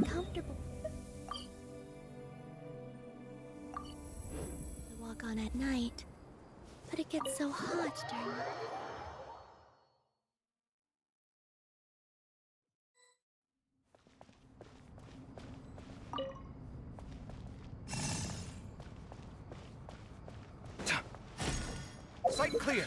uncomfortable. We walk on at night, but it gets so hot during the Sight clear.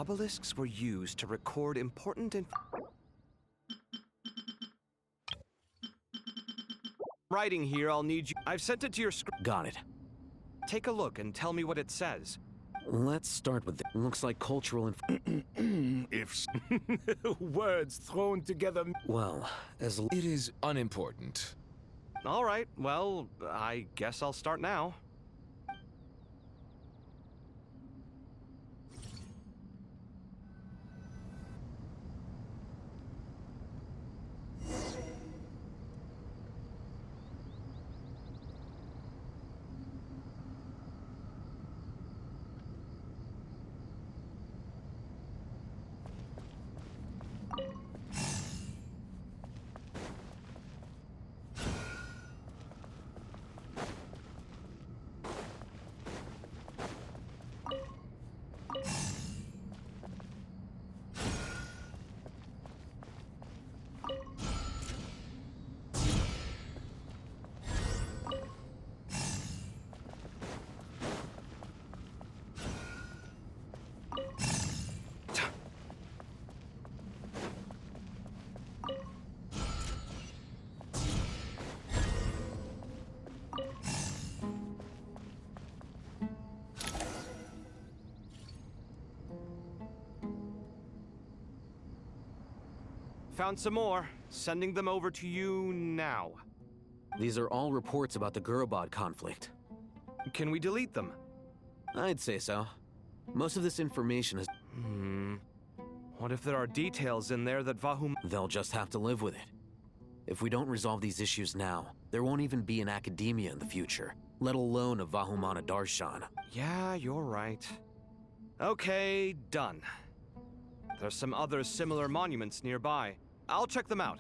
Obelisks were used to record important writing here, I'll need you. I've sent it to your screen. Got it. Take a look and tell me what it says. Let's start with looks like cultural If words thrown together. well, as It is unimportant. All right, well, I guess I'll start now. Found some more. Sending them over to you now. these are all reports about the Gurubad conflict. Can we delete them? I'd say so. Most of this information is What if there are details in there that Vahum... they'll just have to live with it. If we don't resolve these issues now, there won't even be an academia in the future, let alone a Vahumana Darshan. Yeah, you're right. Okay, done. There's some other similar monuments nearby. I'll check them out.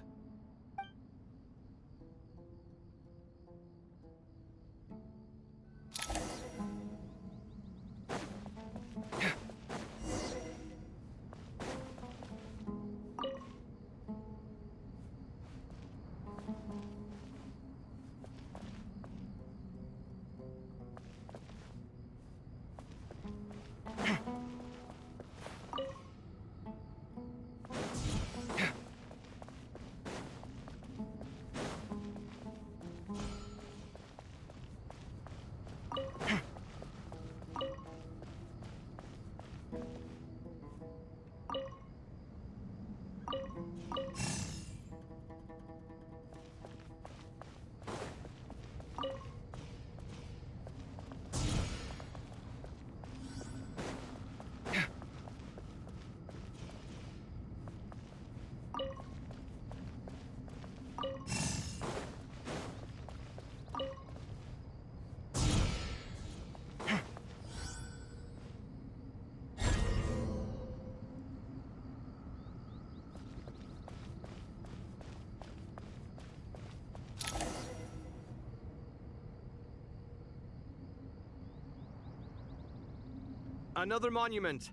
Another monument.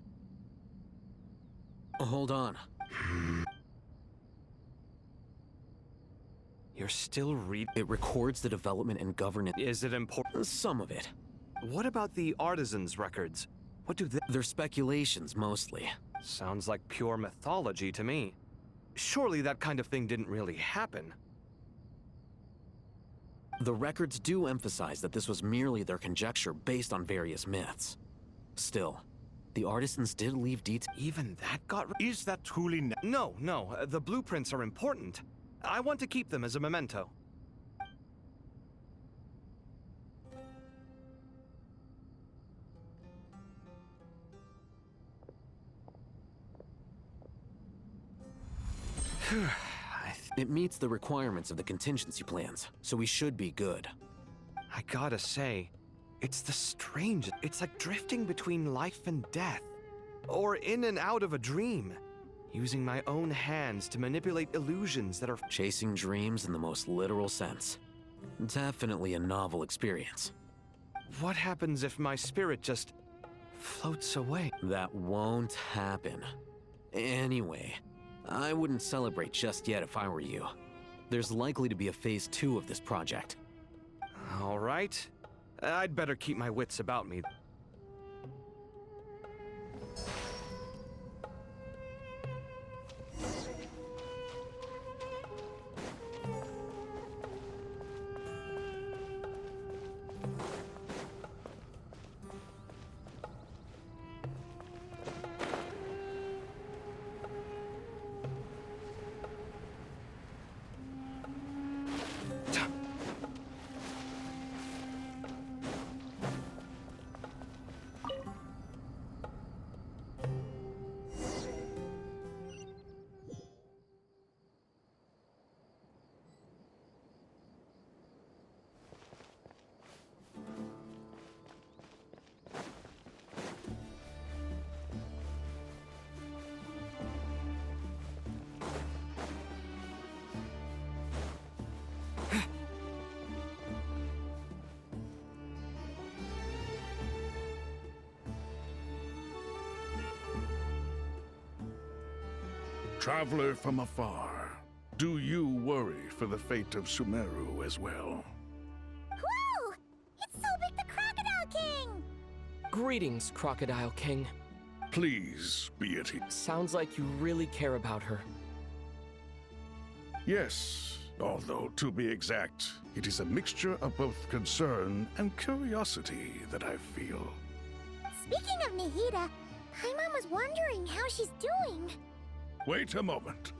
Hold on. You're still It records the development and governance. Is it important? Some of it. What about the artisans' records? What do they... They're speculations, mostly. Sounds like pure mythology to me. Surely that kind of thing didn't really happen. The records do emphasize that this was merely their conjecture based on various myths. Still, the artisans did leave details. Even that got... Is that truly No, the blueprints are important. I want to keep them as a memento. It meets the requirements of the contingency plans, so we should be good. I gotta say, it's the strangest. It's like drifting between life and death. Or in and out of a dream. Using my own hands to manipulate illusions that are... Chasing dreams in the most literal sense. Definitely a novel experience. What happens if my spirit just floats away? That won't happen. Anyway, I wouldn't celebrate just yet if I were you. There's likely to be a phase 2 of this project. All right. I'd better keep my wits about me. Traveler from afar, do you worry for the fate of Sumeru as well? Whoa! It's Sobek the Crocodile King! Greetings, Crocodile King. Please be at ease. Sounds like you really care about her. Yes, although to be exact, it is a mixture of both concern and curiosity that I feel. Speaking of Nahida, Paimon was wondering how she's doing. Wait a moment.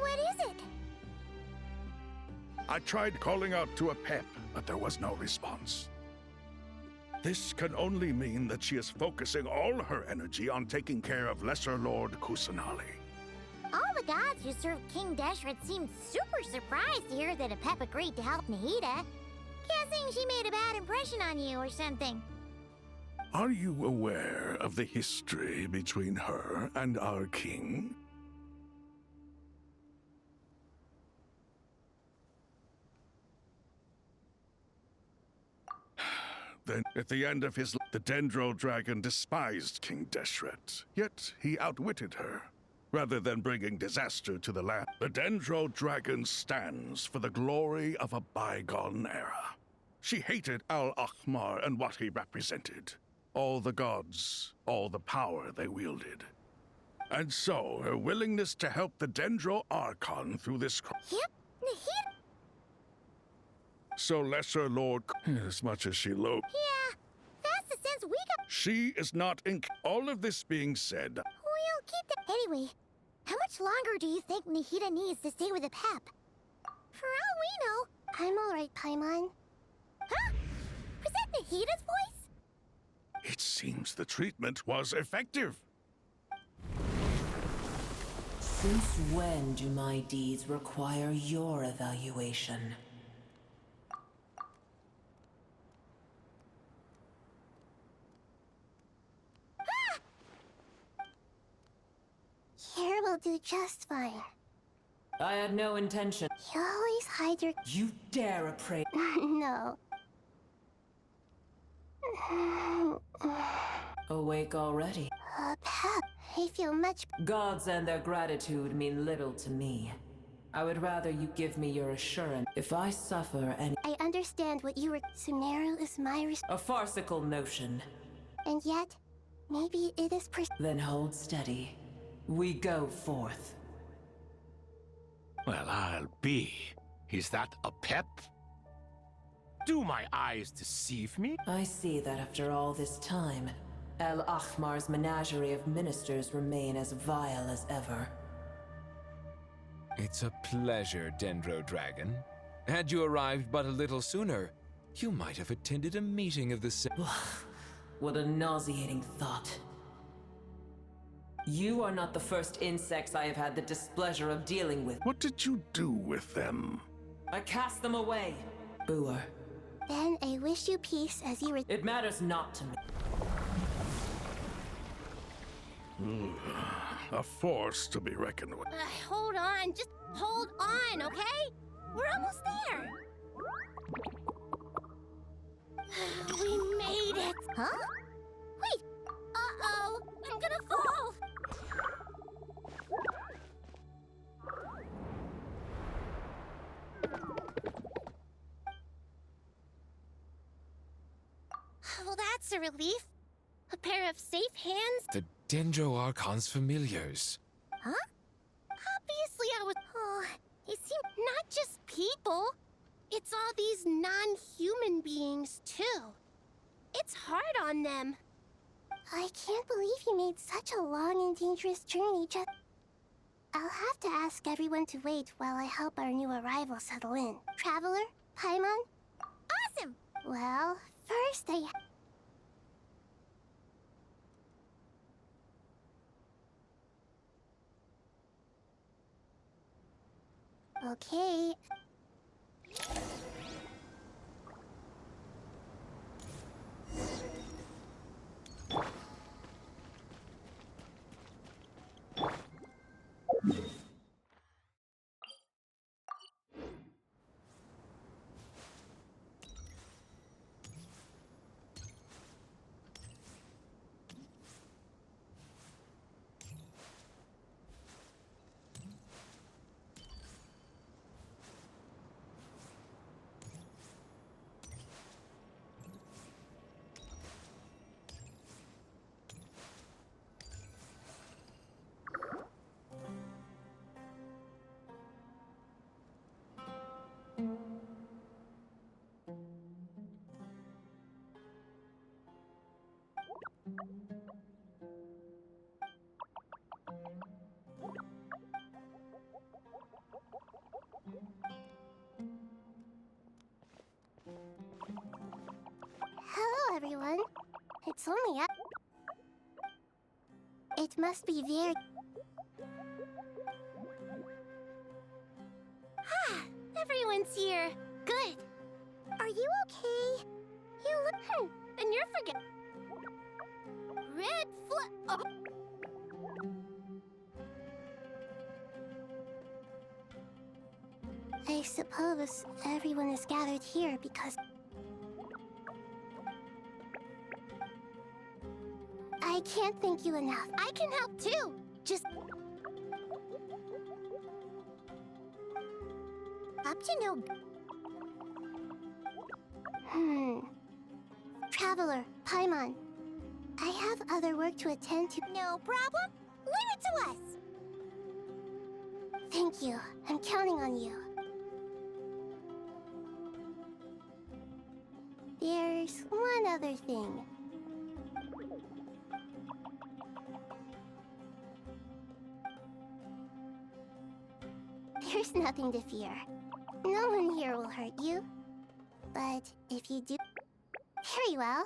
What is it? I tried calling out to a pep, but there was no response. This can only mean that she is focusing all her energy on taking care of Lesser Lord Kusanali. All the gods who served King Deshret seemed super surprised to hear that Apep agreed to help Nahida. Guessing she made a bad impression on you or something. Are you aware of the history between her and our king? Then, at the end of his life, the Dendro Dragon despised King Deshret, yet he outwitted her. Rather than bringing disaster to the land, the Dendro Dragon stands for the glory of a bygone era. She hated Al-Akhmar and what he represented. All the gods, all the power they wielded. And so, her willingness to help the Dendro Archon through this... Yep, Nahida. So Lesser Lord, as much as she loathed... Yeah, that's the sense we got. She is not in... All of this being said, We'll keep the... Anyway, how much longer do you think Nahida needs to stay with Apep? For all we know, I'm alright, Paimon. Huh? Was that Nahida's voice? it seems the treatment was effective. Since when do my deeds require your evaluation? Here will do just fine. I had no intention. You always hide your... You dare appraise. No. Awake already. Pep, I feel much... Gods and their gratitude mean little to me. I would rather you give me your assurance. If I suffer any... I understand what you were... Sumeru is my... A farcical notion. And yet, maybe it is... Then hold steady. We go forth. Well, I'll be. Is that a pep? Do my eyes deceive me? I see that after all this time, El Ahmar's menagerie of ministers remain as vile as ever. It's a pleasure, Dendro Dragon. Had you arrived but a little sooner, you might have attended a meeting of the What a nauseating thought. You are not the first insects I have had the displeasure of dealing with. What did you do with them? I cast them away. Booer. Then I wish you peace as you... It matters not to me. A force to be reckoned with. Hold on, just hold on, okay? We're almost there. We made it. Huh? Wait. Uh-oh, I'm gonna fall. Well, that's a relief. A pair of safe hands. The Dendro Archon's familiars. Huh? Obviously I was... Oh, they seem not just people. It's all these non-human beings, too. It's hard on them. I can't believe you made such a long and dangerous journey just... I'll have to ask everyone to wait while I help our new arrival settle in. Traveler? Paimon? Awesome! Well, first I... Okay. Hello, everyone. It's only up. It must be very... Ah, everyone's here. Good. Are you okay? You look... and you're forget... Red flag... Oh. I suppose everyone is gathered here because... I can't thank you enough. I can help too. Just... Up to no... Traveler, Paimon. I have other work to attend to. No problem. Leave it to us. Thank you. I'm counting on you. There's one other thing. There's nothing to fear. No one here will hurt you. But if you do... Very well.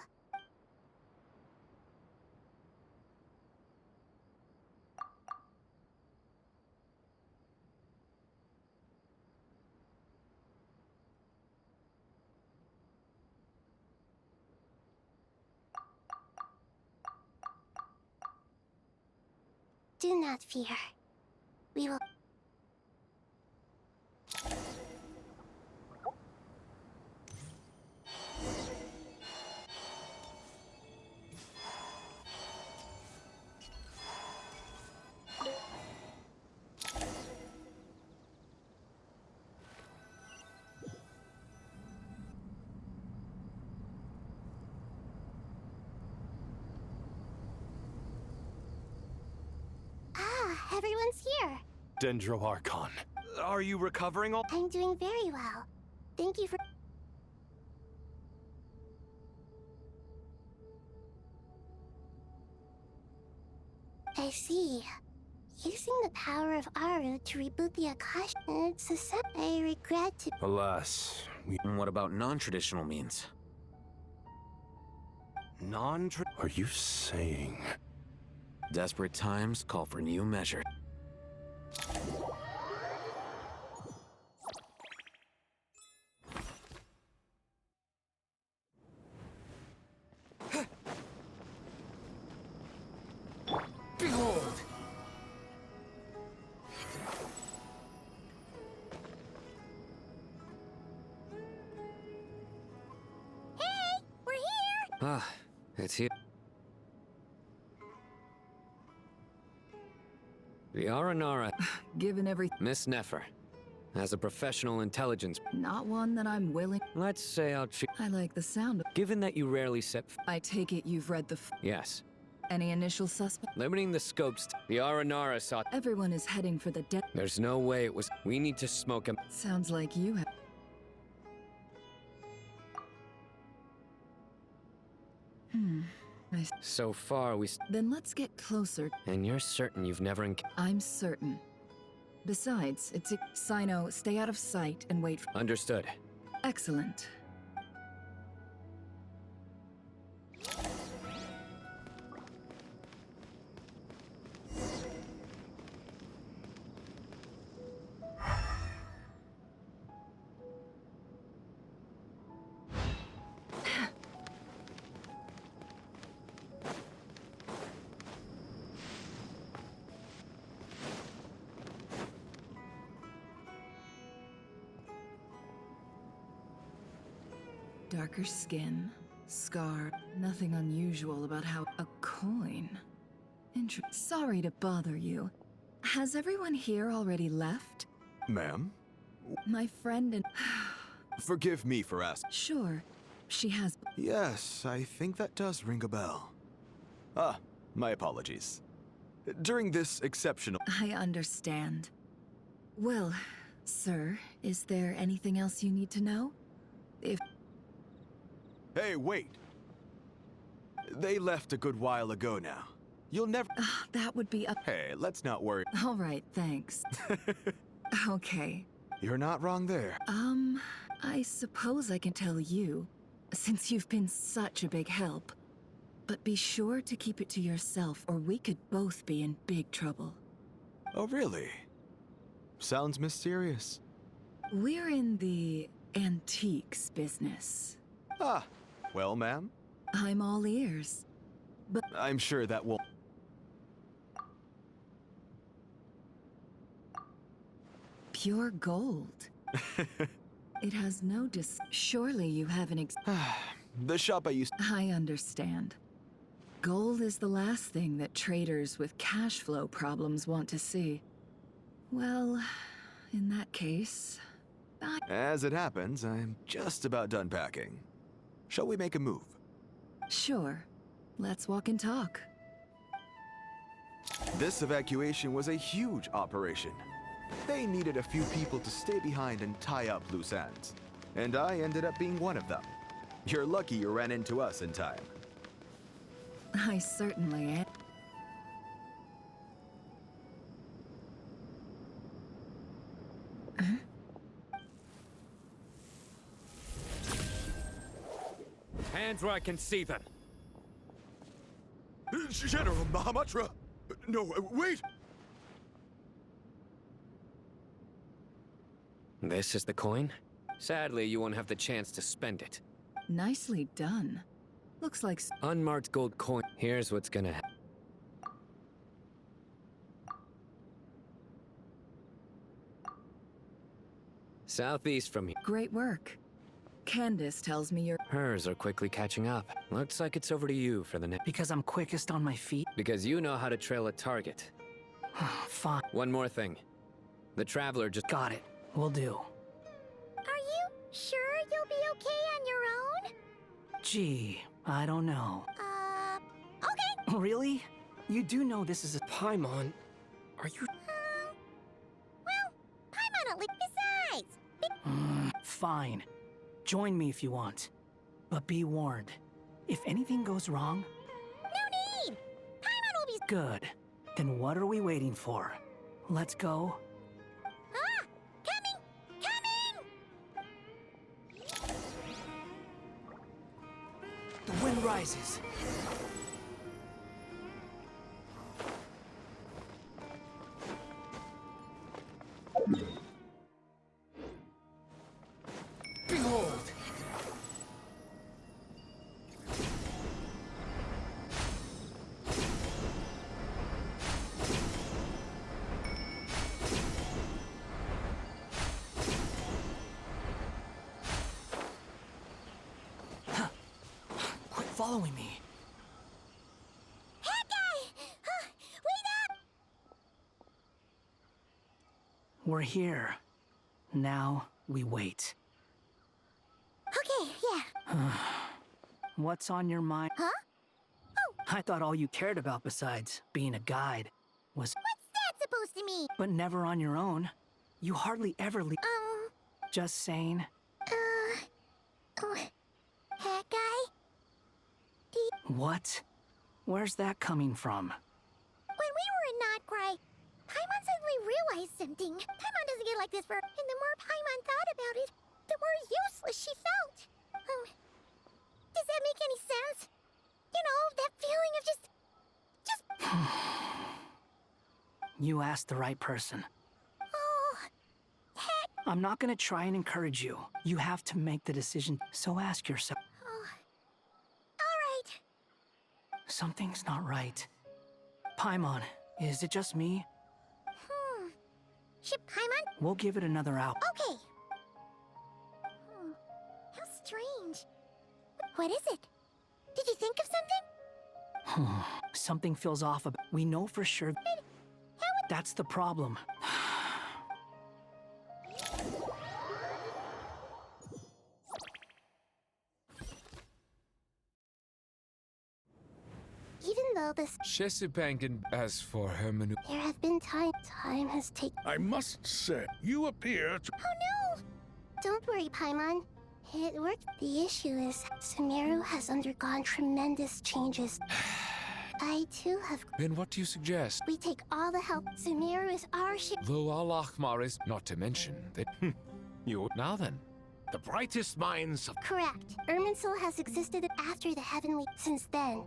Do not fear. We will... Everyone's here. Dendro Archon. Are you recovering all? I'm doing very well. Thank you for... I see. Using the power of Aru to reboot the Akash, it's a set I regret to... Alas, And what about non-traditional means? Are you saying? Desperate times call for new measures. Behold! Hey! We're here! Ah, it's here. The Aranara, Given every... Miss Nefer. As a professional intelligence, Not one that I'm willing... let's say I'll treat. I like the sound of... Given that you rarely set. I take it you've read the... Yes. Any initial suspect? Limiting the scopes. The Aranara sought. Everyone is heading for the dead... There's no way it was. We need to smoke him. Sounds like you have... So far, Then let's get closer. And you're certain you've never I'm certain. Besides, it's a... Sino, stay out of sight and wait for... Understood. Excellent. Darker skin, scar, nothing unusual about how... A coin? Sorry to bother you. Has everyone here already left? Ma'am? My friend and... Forgive me for asking. Sure, she has... Yes, I think that does ring a bell. Ah, my apologies. During this exceptional... I understand. Well, sir, is there anything else you need to know? If... Hey, wait! They left a good while ago now. You'll never... that would be up... Hey, let's not worry. All right, thanks. Okay. You're not wrong there. I suppose I can tell you, since you've been such a big help. But be sure to keep it to yourself, or we could both be in big trouble. Oh, really? Sounds mysterious. We're in the antiques business. Ah, well, ma'am, I'm all ears. But I'm sure that will... pure gold. It has no Surely you have an The shop I used... I understand. Gold is the last thing that traders with cash flow problems want to see. Well, in that case... As it happens, I'm just about done packing. Shall we make a move? Sure. Let's walk and talk. This evacuation was a huge operation. They needed a few people to stay behind and tie up loose ends. And I ended up being one of them. You're lucky you ran into us in time. I certainly am. Hands where I can see them. General Mahamatra! No, wait! This is the coin? Sadly, you won't have the chance to spend it. Nicely done. Looks like... Unmarked gold coin. Here's what's gonna happen. Southeast from here. Great work. Candace tells me you're... Hers are quickly catching up. Looks like it's over to you for the next... Because I'm quickest on my feet? Because you know how to trail a target. Fine. One more thing. The Traveler just... Got it. Will do. Are you sure you'll be okay on your own? Gee, I don't know. Okay. Really? You do know this is a... Paimon, are you... fine. Join me if you want. But be warned. If anything goes wrong... No need! Paimon will be... Good. Then what are we waiting for? Let's go. Ah! Coming! Coming! The wind rises. Behold! Quit following me. Hey, guy! Wait up! We're here. Now we wait. Okay, yeah. What's on your mind? Huh? I thought all you cared about besides being a guide was... What's that supposed to mean? But never on your own. You hardly ever leave... Just saying. Oh, hey, guy? What? Where's that coming from? When we were in Notcry, Paimon suddenly realized something. Paimon doesn't get like this and the more Paimon thought about it, the more useless she felt. Does that make any sense? You know, that feeling of just... You asked the right person. Oh, heck. I'm not gonna try and encourage you. You have to make the decision, so ask yourself. Oh. All right. Something's not right. Paimon, is it just me? Ship Paimon? We'll give it another hour. Okay. How strange. What is it? Did you think of something? Something feels off. We know for sure. That's the problem. Even though this... Shesipankin, as for her maneuver... There have been time has taken... I must say, you appear to... Oh no! Don't worry, Paimon. It worked. The issue is, Sumeru has undergone tremendous changes. I too have... Then what do you suggest? We take all the help. Sumeru is our ship. Though Al-Akhmar is not to mention that... You... Now then. The brightest minds of... Correct. Irminsul has existed after the Heavenly... Since then.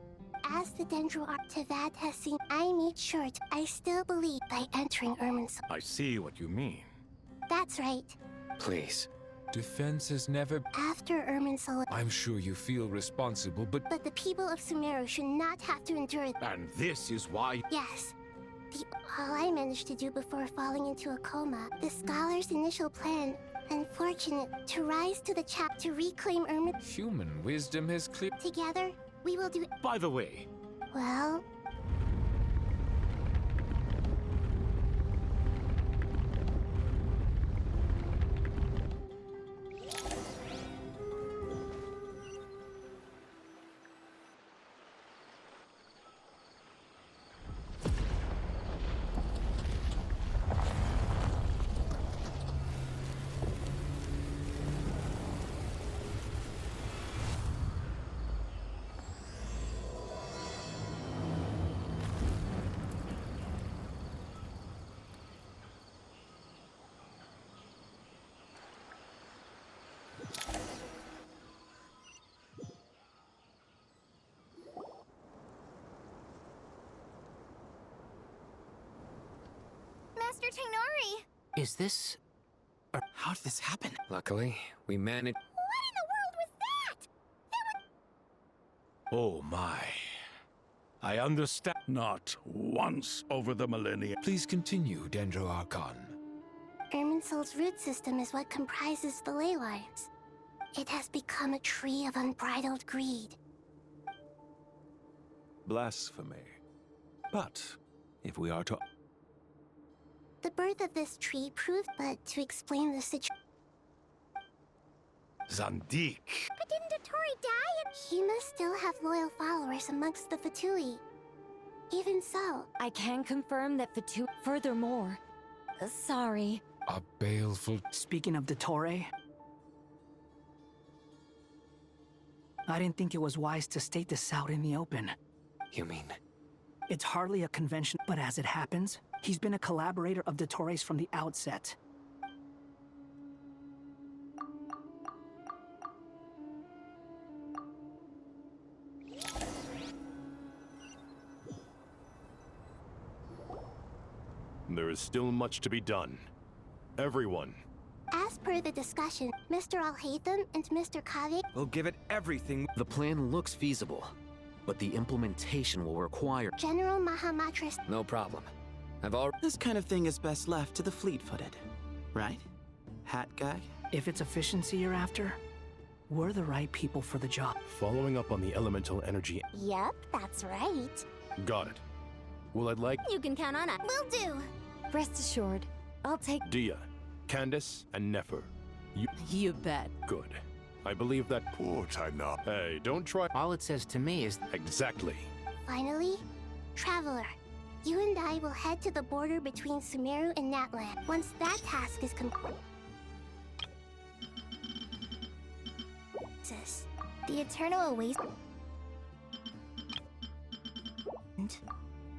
As the Dendro Artivat has seen, I made sure I still believe by entering Irminsul. I see what you mean. That's right. Please. Defense has never... After Irminsul... I'm sure you feel responsible, but... But the people of Sumeru should not have to endure it. And this is why... Yes. All I managed to do before falling into a coma, the scholar's initial plan, unfortunate, to rise to the chap to reclaim Irmin... Human wisdom has clear... Together, we will do... By the way... Well... Master Tainari! Is this... How did this happen? Luckily, we managed... What in the world was that? Oh my. I understand. Not once over the millennia. Please continue, Dendro Archon. Irminsul's root system is what comprises the ley lines. It has become a tree of unbridled greed. Blasphemy. But if we are to... The birth of this tree proved but to explain the situation. Zandik. But didn't Dottore die? He must still have loyal followers amongst the Fatui. Even so... I can confirm that Fatui... Furthermore... sorry. A baleful... Speaking of Dottore, I didn't think it was wise to state this out in the open. You mean? It's hardly a convention, but as it happens, he's been a collaborator of Dottores from the outset. There is still much to be done. Everyone. As per the discussion, Mr. Al-Haytham and Mr. Kavik. We'll give it everything. The plan looks feasible, but the implementation will require... General Mahamatris. No problem. I've already... This kind of thing is best left to the fleet-footed, right? Hat guy? If it's efficiency you're after, we're the right people for the job. Following up on the elemental energy. Yep, that's right. Got it. Well, I'd like You can count on us. Will do. Rest assured, I'll take... Dia, Candace, and Nefer. You bet. Good. I believe that... Poor Tainab. Hey, don't try... All it says to me is... Exactly. Finally, Traveler, you and I will head to the border between Sumeru and Natlan. Once that task is complete... The Eternal Oasis...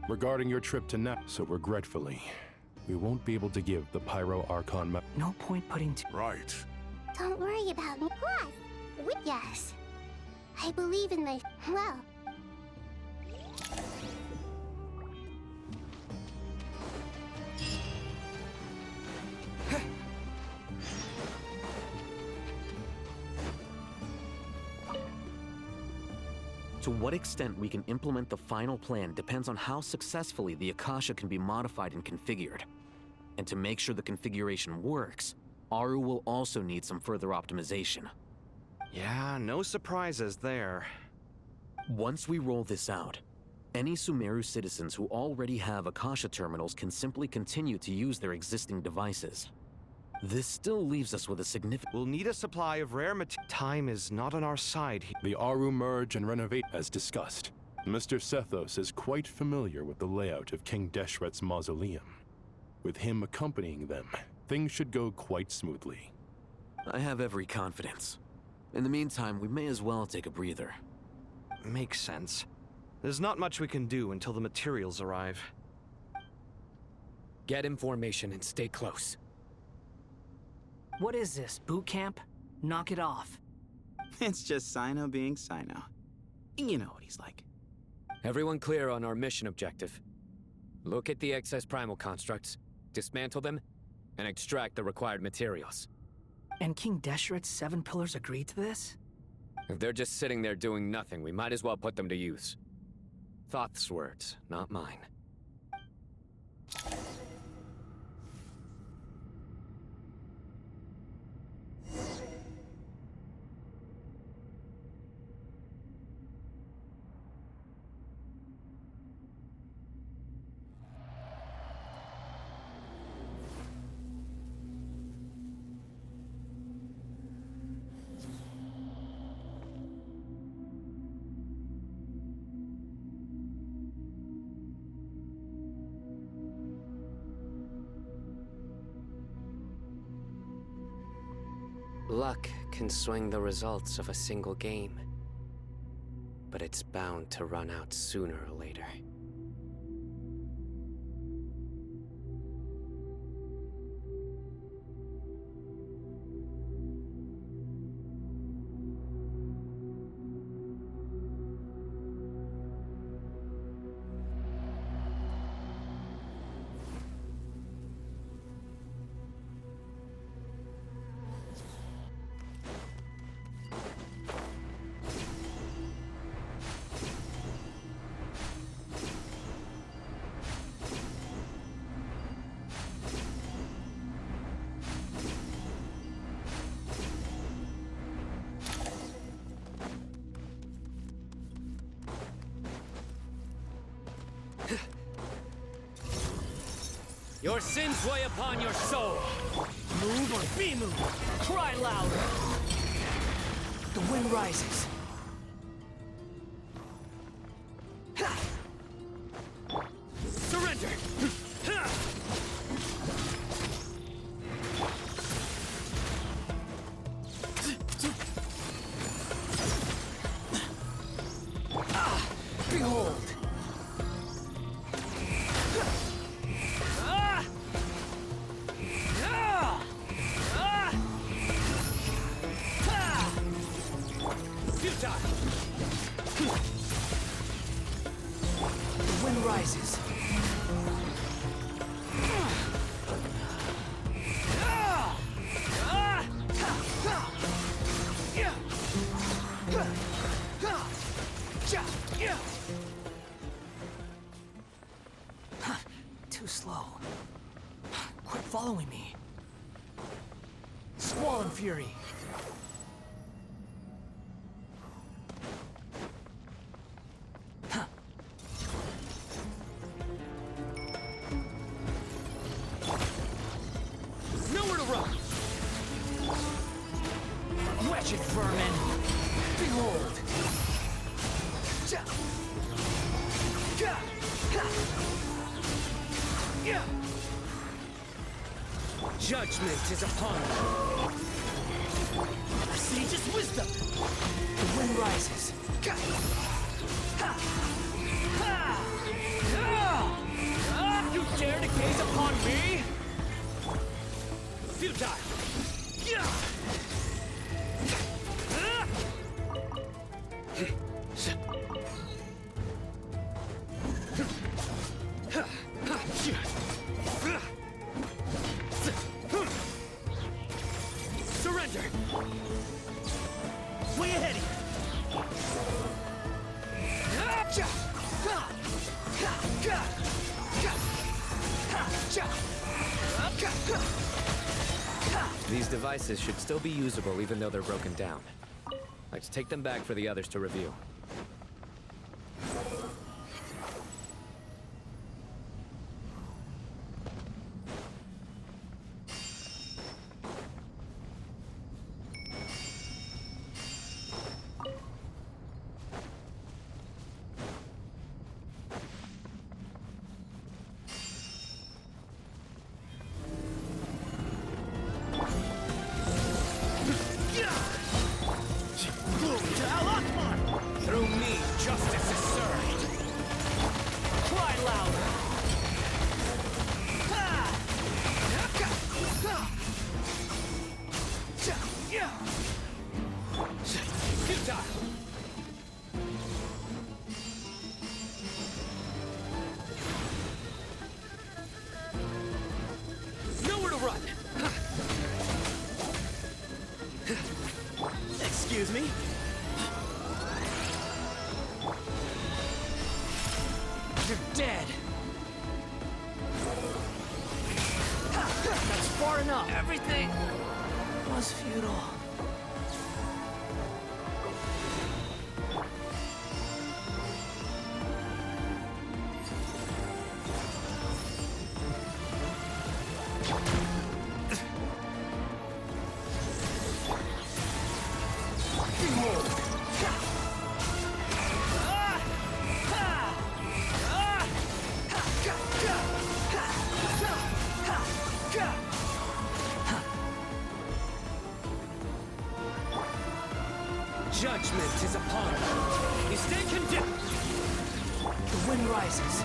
Regarding your trip to Nap, so regretfully, we won't be able to give the Pyro Archon map. No point putting Right. Don't worry about me. Plus, yes. I believe in my... well... To what extent we can implement the final plan depends on how successfully the Akasha can be modified and configured. And to make sure the configuration works, Aru will also need some further optimization. Yeah, no surprises there. Once we roll this out, any Sumeru citizens who already have Akasha terminals can simply continue to use their existing devices. This still leaves us with a significant... We'll need a supply of rare material. Time is not on our side. The Aru merge and renovate as discussed. Mr. Sethos is quite familiar with the layout of King Deshret's mausoleum. With him accompanying them, things should go quite smoothly. I have every confidence. In the meantime, we may as well take a breather. Makes sense. There's not much we can do until the materials arrive. Get information and stay close. What is this, boot camp? Knock it off. It's just Sino being Sino. You know what he's like. Everyone clear on our mission objective. Look at the excess primal constructs, dismantle them, and extract the required materials. And King Deshret's 7 pillars agreed to this? If they're just sitting there doing nothing, we might as well put them to use. Thoth's words, not mine. Luck can swing the results of a single game, but it's bound to run out sooner or later. Your sins weigh upon your soul. Move or be moved. Cry louder. The wind rises. Surrender! Storm Fury. Nowhere to run! Wretched vermin! Behold! Judgment is upon you. Sage's wisdom! The wind rises. You dare to gaze upon me? Futile! Surrender! Way ahead of These devices should still be usable even though they're broken down. Let's take them back for the others to review. Through me, justice is served. Cry louder. Futile! Nowhere to run! Excuse me? You're dead. That's far enough. Everything was futile. Judgment is upon you. You stay condemned. The wind rises.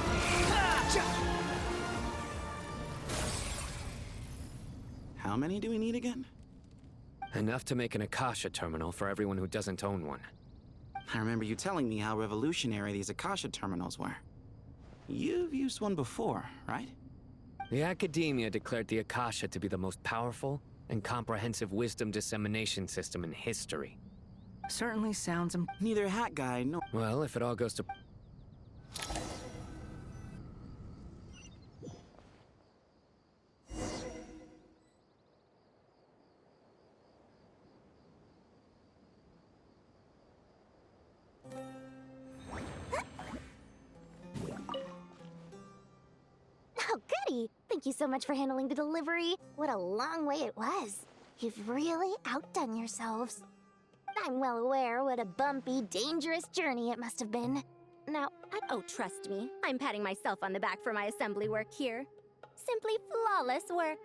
How many do we need again? Enough to make an Akasha terminal for everyone who doesn't own one. I remember you telling me how revolutionary these Akasha terminals were. You've used one before, right? The academia declared the Akasha to be the most powerful and comprehensive wisdom dissemination system in history. Certainly sounds Neither Hat Guy nor... Well, if it all goes to... Oh, goody! Thank you so much for handling the delivery. What a long way it was. You've really outdone yourselves. I'm well aware what a bumpy, dangerous journey it must have been. Now, Oh, trust me. I'm patting myself on the back for my assembly work here. Simply flawless work.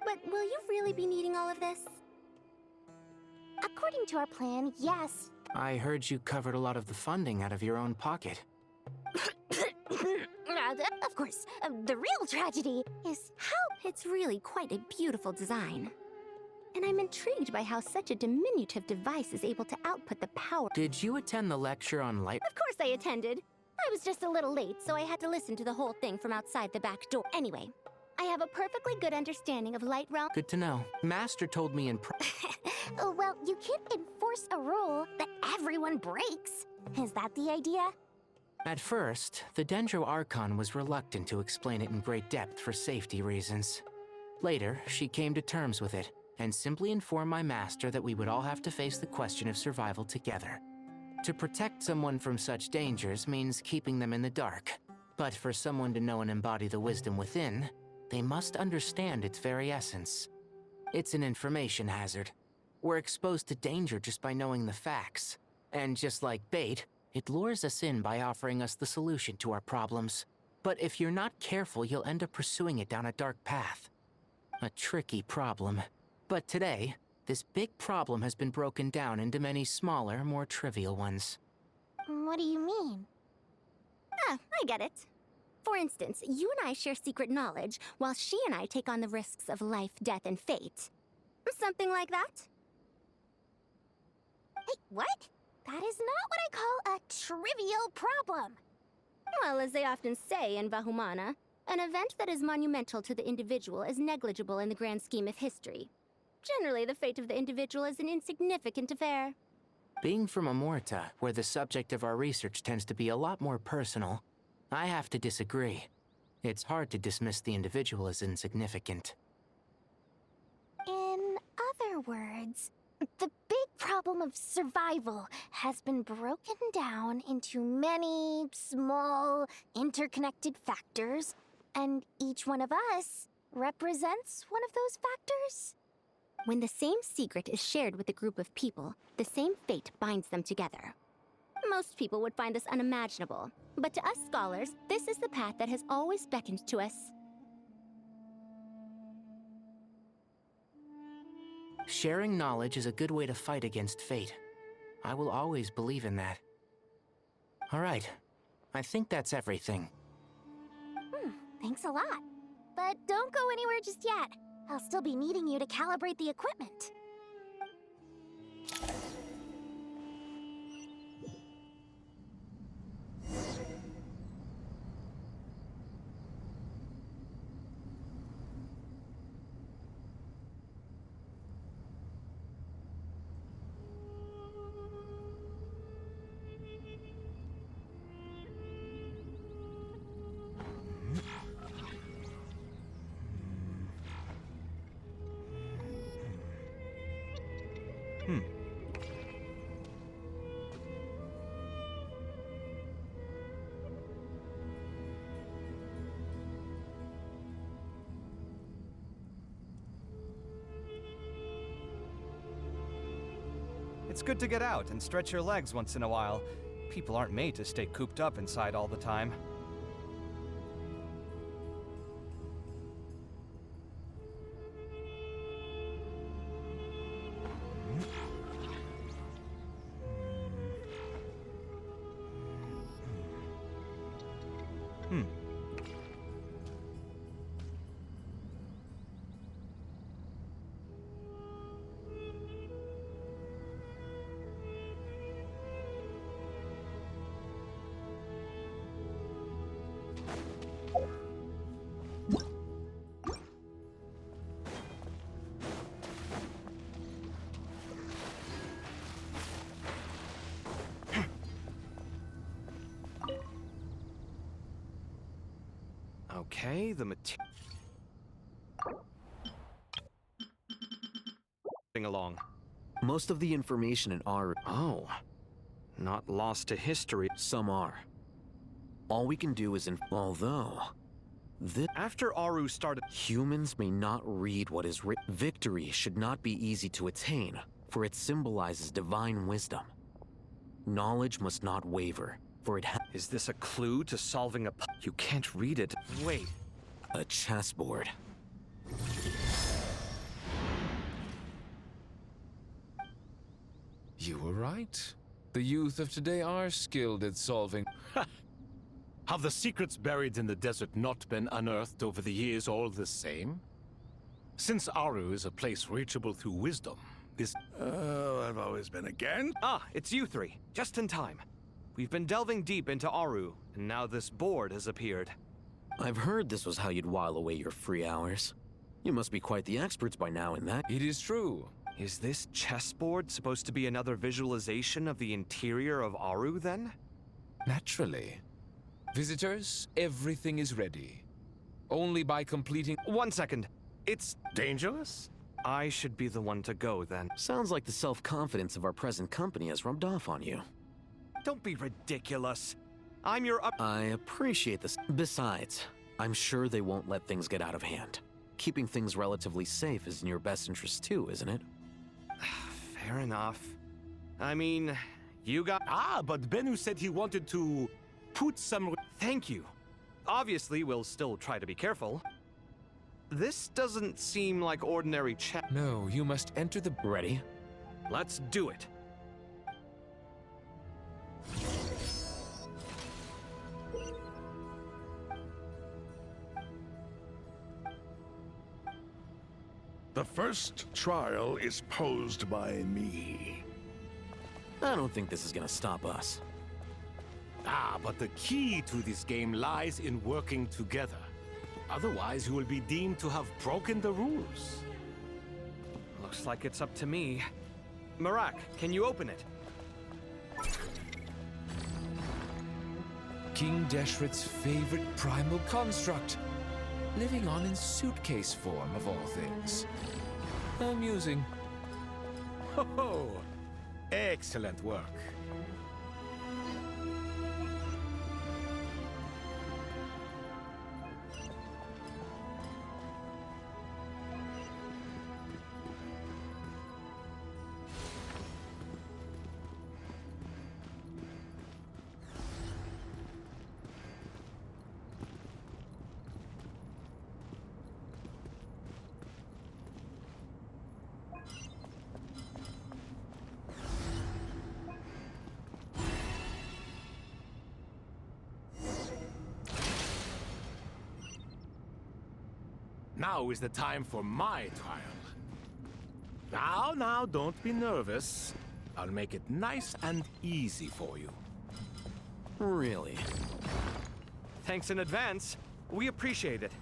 But will you really be needing all of this? according to our plan, yes. I heard you covered a lot of the funding out of your own pocket. Of course, the real tragedy is how... It's really quite a beautiful design. And I'm intrigued by how such a diminutive device is able to output the power. Did you attend the lecture on light? Of course I attended. I was just a little late, so I had to listen to the whole thing from outside the back door. Anyway, I have a perfectly good understanding of light realm. Good to know. Master told me in Well, you can't enforce a rule that everyone breaks. Is that the idea? At first, the Dendro Archon was reluctant to explain it in great depth for safety reasons. Later, she came to terms with it, and simply inform my master that we would all have to face the question of survival together. To protect someone from such dangers means keeping them in the dark. But for someone to know and embody the wisdom within, they must understand its very essence. It's an information hazard. We're exposed to danger just by knowing the facts. And just like bait, it lures us in by offering us the solution to our problems. But if you're not careful, you'll end up pursuing it down a dark path. A tricky problem. But today, this big problem has been broken down into many smaller, more trivial ones. What do you mean? Ah, I get it. For instance, you and I share secret knowledge, while she and I take on the risks of life, death, and fate. Something like that? Hey, what? That is not what I call a trivial problem. Well, as they often say in Vahumana, an event that is monumental to the individual is negligible in the grand scheme of history. Generally, the fate of the individual is an insignificant affair. Being from Amorta, where the subject of our research tends to be a lot more personal, I have to disagree. It's hard to dismiss the individual as insignificant. In other words, the big problem of survival has been broken down into many small, interconnected factors, and each one of us represents one of those factors. When the same secret is shared with a group of people, the same fate binds them together. Most people would find this unimaginable, but to us scholars, this is the path that has always beckoned to us. Sharing knowledge is a good way to fight against fate. I will always believe in that. All right, I think that's everything. Thanks a lot. But don't go anywhere just yet. I'll still be needing you to calibrate the equipment. It's good to get out and stretch your legs once in a while. People aren't made to stay cooped up inside all the time. Okay, the material. Along. Most of the information in Aru. Oh. Not lost to history. Some are. All we can do is although. After Aru started. Humans may not read what is written. Victory should not be easy to attain, for it symbolizes divine wisdom. Knowledge must not waver, for it Is this a clue to solving a You can't read it. Wait. A chessboard. You were right. The youth of today are skilled at solving. Have the secrets buried in the desert not been unearthed over the years all the same? Since Aru is a place reachable through wisdom, this... Oh, I've always been against... Ah, it's you three. Just in time. We've been delving deep into Aru, and now this board has appeared. I've heard this was how you'd while away your free hours. You must be quite the experts by now in that. It is true. Is this chessboard supposed to be another visualization of the interior of Aru, then? Naturally. Visitors, everything is ready. Only by completing... 1 second. It's... dangerous? I should be the one to go then. Sounds like the self-confidence of our present company has rubbed off on you. Don't be ridiculous. I'm your I appreciate this. Besides, I'm sure they won't let things get out of hand. Keeping things relatively safe is in your best interest too, isn't it? Fair enough. I mean, you got... Ah, but Bennu said he wanted to put some... Thank you. Obviously, we'll still try to be careful. This doesn't seem like ordinary chat. No, you must enter the... Ready? Let's do it. The first trial is posed by me. I don't think this is gonna stop us. Ah, but the key to this game lies in working together. Otherwise, you will be deemed to have broken the rules. Looks like it's up to me. Marak, can you open it? King Deshret's favorite primal construct. Living on in suitcase form, of all things. Amusing. Ho ho! Excellent work. Now is the time for my trial. Now, don't be nervous. I'll make it nice and easy for you. Really? Thanks in advance. We appreciate it.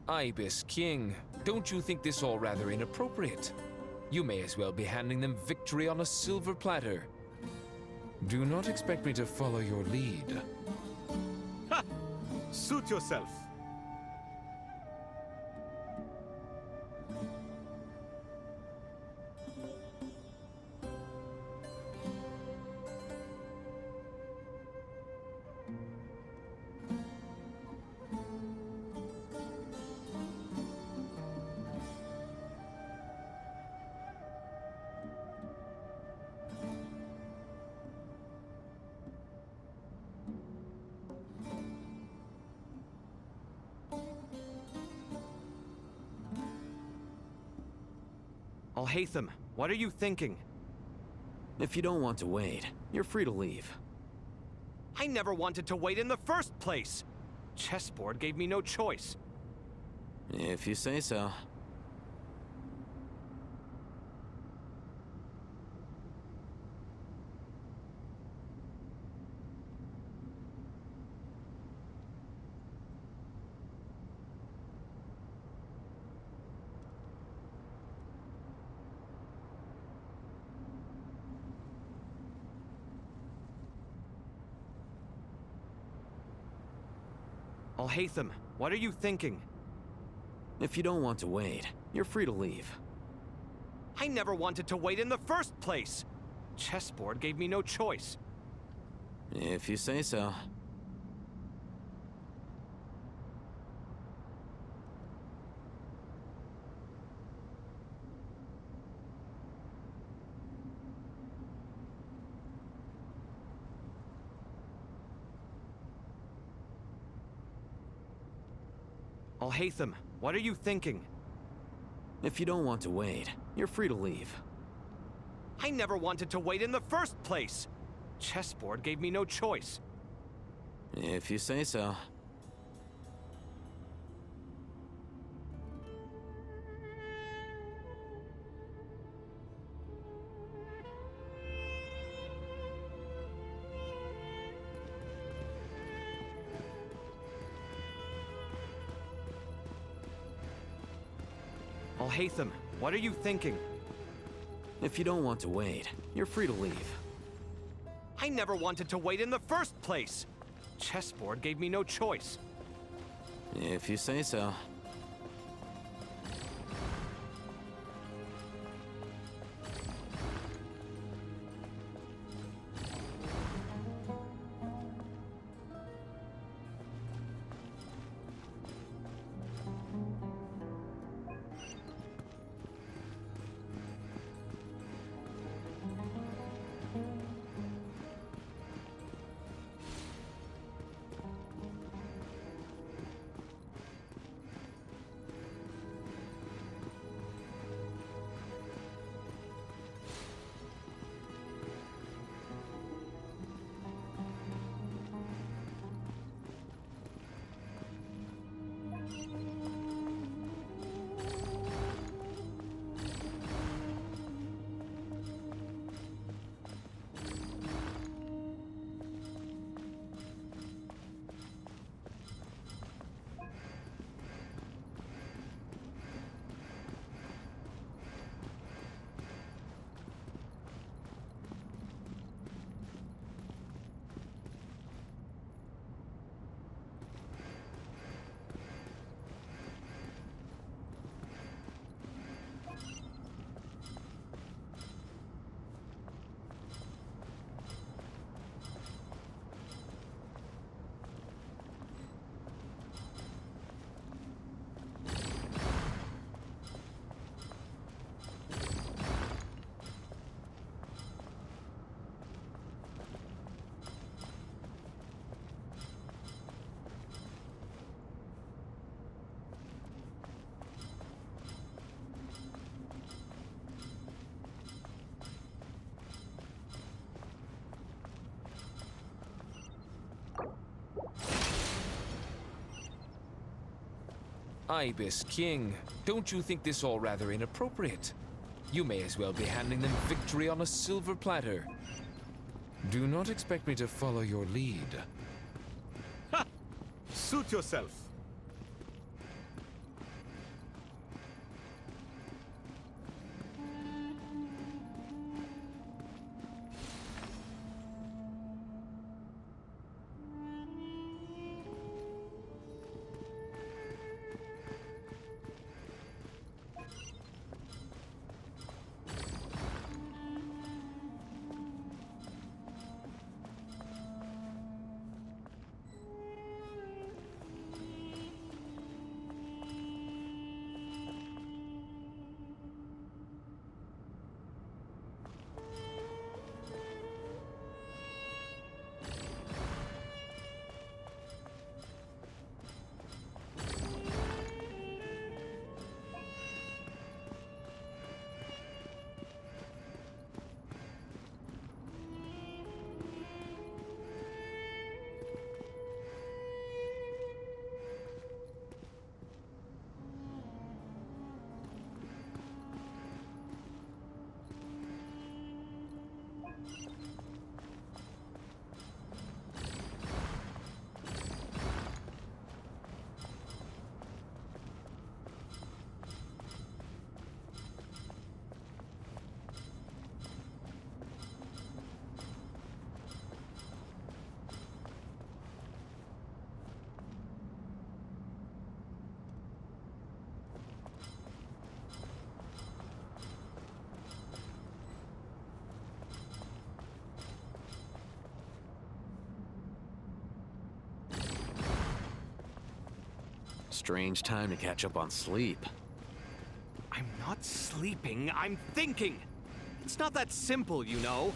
Ibis King, don't you think this all rather inappropriate? You may as well be handing them victory on a silver platter. Do not expect me to follow your lead. Ha! Suit yourself. Alhaitham, what are you thinking? If you don't want to wait, you're free to leave. I never wanted to wait in the first place! Chessboard gave me no choice. If you say so. Al-Haytham, what are you thinking? If you don't want to wait, you're free to leave. I never wanted to wait in the first place! Chessboard gave me no choice. If you say so. Al-Haytham, what are you thinking? If you don't want to wait, you're free to leave. I never wanted to wait in the first place! Chessboard gave me no choice. If you say so. Al-Haytham, what are you thinking? If you don't want to wait, you're free to leave. I never wanted to wait in the first place! Chessboard gave me no choice. If you say so. Ibis King, don't you think this all rather inappropriate? You may as well be handing them victory on a silver platter. Do not expect me to follow your lead. Ha! Suit yourself. Strange time to catch up on sleep. I'm not sleeping, I'm thinking! It's not that simple, you know.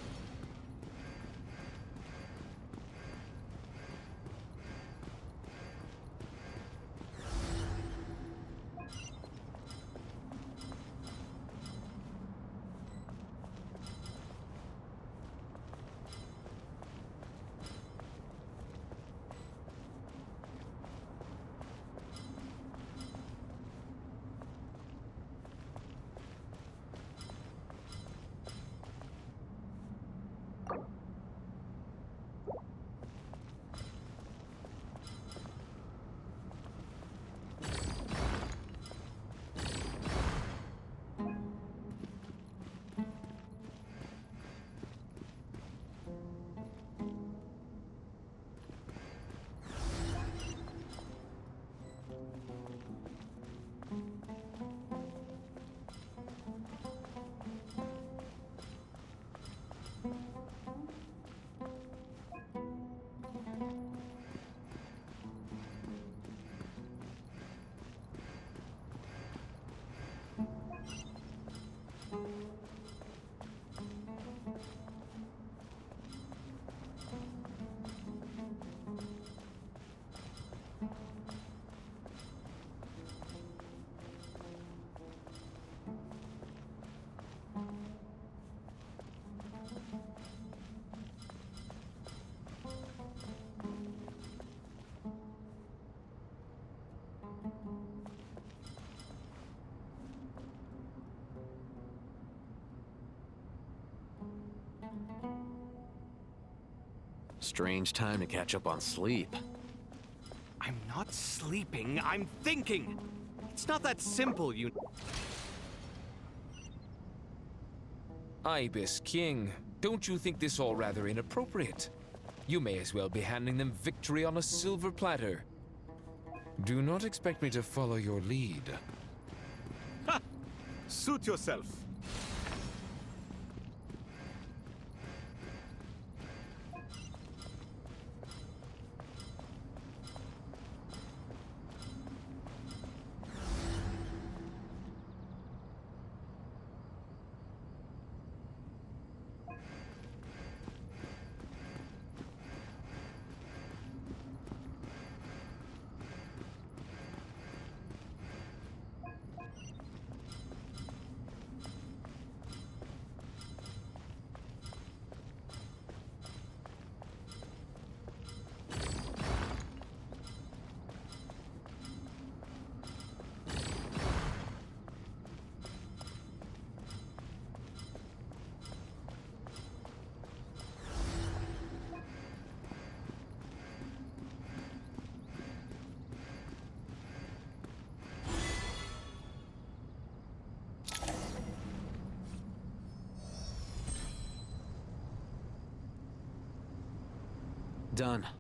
Strange time to catch up on sleep. I'm not sleeping, I'm thinking! It's not that simple, you... Ibis King, don't you think this all rather inappropriate? You may as well be handing them victory on a silver platter. Do not expect me to follow your lead. Ha! Suit yourself. Done.